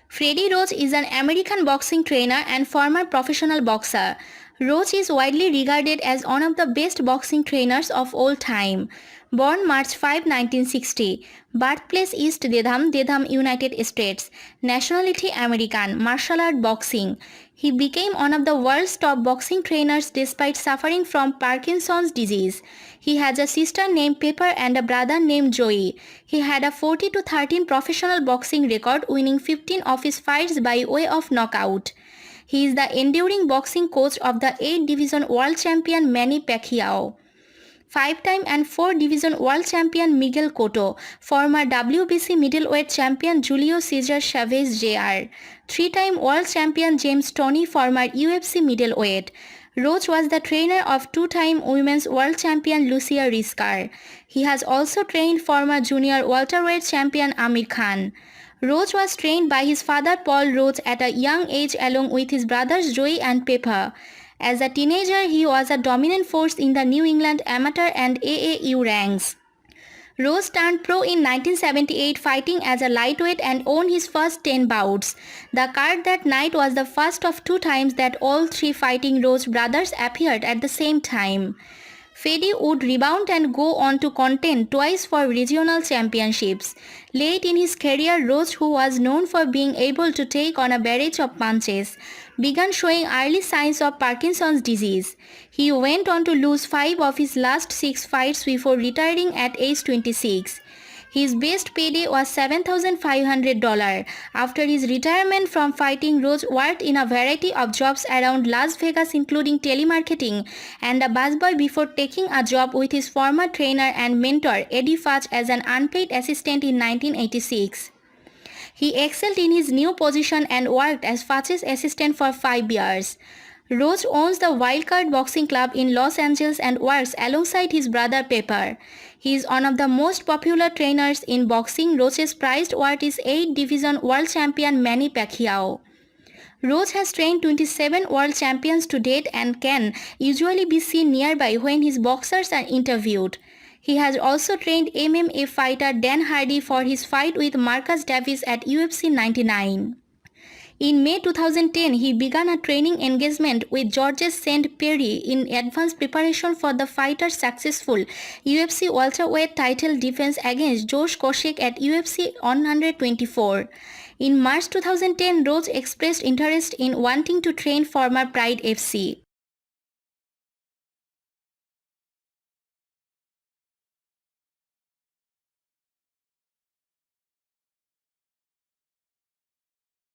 Freddie Roach is an American boxing trainer and former professional boxer. Roach is widely regarded as one of the best boxing trainers of all time. Born March 5, 1960. Birthplace East Dedham, Dedham, United States. Nationality American. Martial art boxing. He became one of the world's top boxing trainers despite suffering from Parkinson's disease. He has a sister named Pepper and a brother named Joey. He had a 40-13 professional boxing record, winning 15 of his fights by way of knockout. He is the enduring boxing coach of the 8-division world champion Manny Pacquiao, 5-time and 4-division world champion Miguel Cotto, former WBC middleweight champion Julio Cesar Chavez Jr., 3-time world champion James Toney, former UFC middleweight. Roach was the trainer of 2-time women's world champion Lucia Rizkar. He has also trained former junior welterweight champion Amir Khan. Roach was trained by his father Paul Roach at a young age along with his brothers Joey and Pepper. As a teenager, he was a dominant force in the New England amateur and AAU ranks. Roach turned pro in 1978 fighting as a lightweight and won his first 10 bouts. The card that night was the first of 2 times that all 3 fighting Roach brothers appeared at the same time. Freddie would rebound and go on to contend twice for regional championships. Late in his career, Roach, who was known for being able to take on a barrage of punches, began showing early signs of Parkinson's disease. He went on to lose 5 of his last 6 fights before retiring at age 26. His best payday was $7,500. After his retirement from fighting, Roach worked in a variety of jobs around Las Vegas, including telemarketing and a busboy, before taking a job with his former trainer and mentor Eddie Futch as an unpaid assistant in 1986. He excelled in his new position and worked as Futch's assistant for 5 years. Roach owns the Wildcard Boxing Club in Los Angeles and works alongside his brother Pepper. He is one of the most popular trainers in boxing. Roach's prized worth is 8-division world champion Manny Pacquiao. Roach has trained 27 world champions to date and can usually be seen nearby when his boxers are interviewed. He has also trained MMA fighter Dan Hardy for his fight with Marcus Davis at UFC 99. In May 2010, he began a training engagement with Georges St. Pierre in advanced preparation for the fighter's successful UFC welterweight title defense against Josh Koscheck at UFC 124. In March 2010, Roach expressed interest in wanting to train former Pride FC.